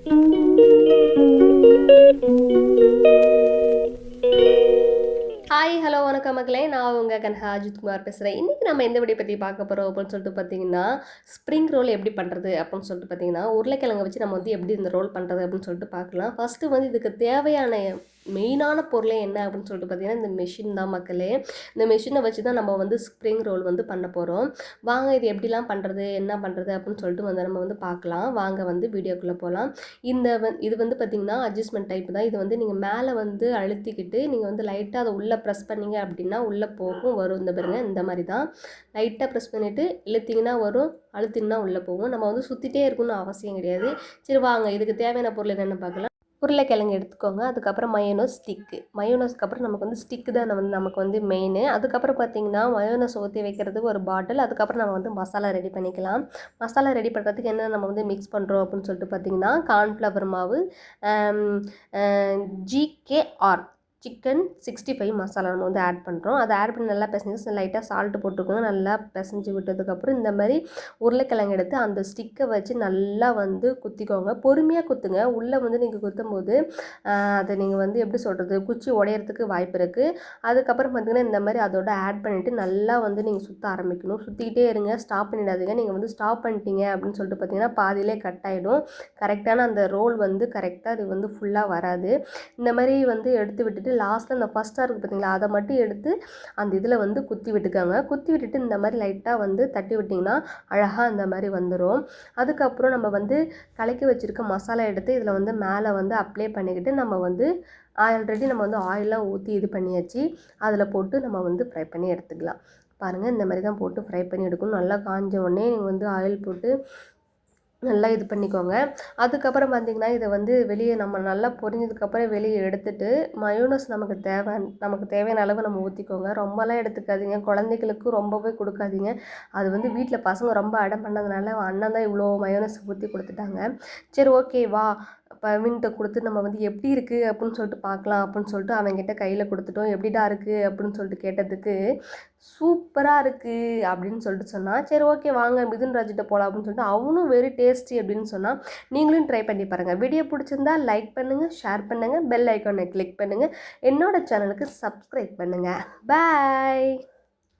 Hi hello வணக்கம் மக்களே, நான் உங்கள் கன்ஹா அஜித்குமார் பேசுகிறேன். இன்றைக்கி நம்ம எந்த வீடியோ பற்றி பார்க்க போகிறோம் அப்படின்னு சொல்லிட்டு பார்த்தீங்கன்னா, ஸ்ப்ரிங் ரோல் எப்படி பண்ணுறது அப்படின்னு சொல்லிட்டு பார்த்தீங்கன்னா, உருளைக்கிழங்கு வச்சு நம்ம வந்து எப்படி இந்த ரோல் பண்ணுறது அப்படின்னு சொல்லிட்டு பார்க்கலாம். ஃபஸ்ட்டு வந்து இதுக்கு தேவையான மெயினான பொருளே என்ன அப்படின்னு சொல்லிட்டு பார்த்தீங்கன்னா, இந்த மெஷின் தான் மக்களே. இந்த மெஷினை வச்சு தான் நம்ம வந்து ஸ்ப்ரிங் ரோல் வந்து பண்ண போகிறோம். வாங்க இது எப்படிலாம் பண்ணுறது, என்ன பண்ணுறது அப்படின்னு சொல்லிட்டு வந்து நம்ம வந்து பார்க்கலாம். வாங்க வந்து வீடியோக்குள்ளே போகலாம். இது வந்து பார்த்திங்கன்னா அட்ஜஸ்ட்மெண்ட் டைப் தான். இது வந்து நீங்கள் மேலே வந்து அழுத்திக்கிட்டு நீங்கள் வந்து லைட்டாக அதை உள்ளே ப்ரெஸ் பண்ணிங்க அப்படின்னா உள்ளே போகும் வரும். இந்த பாருங்க, இந்த மாதிரி தான் லைட்டாக ப்ரெஸ் பண்ணிவிட்டு இழுத்திங்கன்னா வரும், அழுத்திங்கன்னா உள்ளே போகும். நம்ம வந்து சுற்றிட்டே இருக்கணும்னு அவசியம் கிடையாது. சரி வாங்க இதுக்கு தேவையான பொருள் என்னென்னு பார்க்கலாம். உருளைக்கிழங்கு எடுத்துக்கோங்க. அதுக்கப்புறம் மயோனஸ் ஸ்டிக்கு. மயோனஸ்க்கு அப்புறம் நமக்கு வந்து ஸ்டிக்கு தான் நமக்கு வந்து மெயின். அதுக்கப்புறம் பார்த்திங்கன்னா மயோனஸ் ஊற்றி வைக்கிறதுக்கு ஒரு பாட்டில். அதுக்கப்புறம் நம்ம வந்து மசாலா ரெடி பண்ணிக்கலாம். மசாலா ரெடி பண்ணுறதுக்கு என்ன நம்ம வந்து மிக்ஸ் பண்ணுறோம் அப்படின்னு சொல்லிட்டு பார்த்திங்கன்னா, கார்ன்ஃப்ளவர் மாவு, GKR சிக்கன் 65 மசாலா நம்ம வந்து ஆட் பண்ணுறோம். அதை ஆட் பண்ணி நல்லா பிசைஞ்சு லைட்டாக சால்ட்டு போட்டுக்கோங்க. நல்லா பிசைஞ்சு விட்டதுக்கப்புறம் இந்த மாதிரி உருளைக்கிழங்கு எடுத்து அந்த ஸ்டிக்கை வச்சு நல்லா வந்து குத்திக்கோங்க. பொறுமையாக குத்துங்க. உள்ளே வந்து நீங்கள் குத்தும்போது அதை நீங்கள் வந்து எப்படி சொல்கிறது, குச்சி உடையிறதுக்கு வாய்ப்பு இருக்குது. அதுக்கப்புறம் பார்த்திங்கன்னா இந்த மாதிரி அதோட ஆட் பண்ணிவிட்டு நல்லா வந்து நீங்கள் சுற்ற ஆரம்பிக்கணும். சுற்றிக்கிட்டே இருங்க, ஸ்டாப் பண்ணிடாதீங்க. நீங்கள் வந்து ஸ்டாப் பண்ணிட்டீங்க அப்படின்னு சொல்லிட்டு பார்த்தீங்கன்னா பாதியிலே கட் ஆகிடும். கரெக்டான அந்த ரோல் வந்து கரெக்டாக இது வந்து ஃபுல்லாக வராது. இந்த மாதிரி வந்து எடுத்து விட்டுட்டு லாஸ்ட்டில் அந்த ஃபஸ்ட்டாக இருக்குது பார்த்தீங்களா, அதை மட்டும் எடுத்து அந்த இதில் வந்து குத்தி விட்டுக்காங்க. குத்தி விட்டுட்டு இந்த மாதிரி லைட்டாக வந்து தட்டி விட்டிங்கன்னா அழகாக இந்த மாதிரி வந்துடும். அதுக்கப்புறம் நம்ம வந்து கலக்கி வச்சுருக்க மசாலா எடுத்து இதில் வந்து மேலே வந்து அப்ளை பண்ணிக்கிட்டு நம்ம வந்து ஆல்ரெடி நம்ம வந்து ஆயிலெலாம் ஊற்றி இது பண்ணியாச்சு. அதில் போட்டு நம்ம வந்து ஃப்ரை பண்ணி எடுத்துக்கலாம். பாருங்கள், இந்த மாதிரி தான் போட்டு ஃப்ரை பண்ணி எடுக்கணும். நல்லா காஞ்ச உடனே நீங்கள் வந்து ஆயில் போட்டு நல்லா இது பண்ணிக்கோங்க. அதுக்கப்புறம் பார்த்திங்கன்னா இதை வந்து வெளியே நம்ம நல்லா பொரிஞ்சதுக்கப்புறம் வெளியே எடுத்துட்டு மயோனஸ் நமக்கு தேவையான அளவு நம்ம ஊற்றிக்கோங்க. ரொம்பலாம் எடுத்துக்காதீங்க, குழந்தைகளுக்கு ரொம்பவே கொடுக்காதீங்க. அது வந்து வீட்டில் பசங்க ரொம்ப அடம் பண்ணதுனால அண்ணன் தான் இவ்வளோ மயோனஸ் ஊற்றி கொடுத்துட்டாங்க. சரி ஓகே வா பவின்கிட்ட கொடுத்து நம்ம வந்து எப்படி இருக்குது அப்படின்னு சொல்லிட்டு பார்க்கலாம் அப்படின்னு சொல்லிட்டு அவங்ககிட்ட கையில் கொடுத்துட்டோம். எப்படிடா இருக்குது அப்படின்னு சொல்லிட்டு கேட்டதுக்கு சூப்பராக இருக்குது அப்படின்னு சொல்லிட்டு சொன்னான். சரி ஓகே வாங்க மிதுன் ராஜ்கிட்ட போகலாம் அப்படின்னு சொல்லிட்டு அவனும் வெரி டேஸ்டி அப்படின்னு சொன்னால் நீங்களும் ட்ரை பண்ணி பாருங்கள். வீடியோ பிடிச்சிருந்தா லைக் பண்ணுங்கள், ஷேர் பண்ணுங்கள், பெல் ஐக்கானை கிளிக் பண்ணுங்கள், என்னோட சேனலுக்கு சப்ஸ்கிரைப் பண்ணுங்கள். பாய்.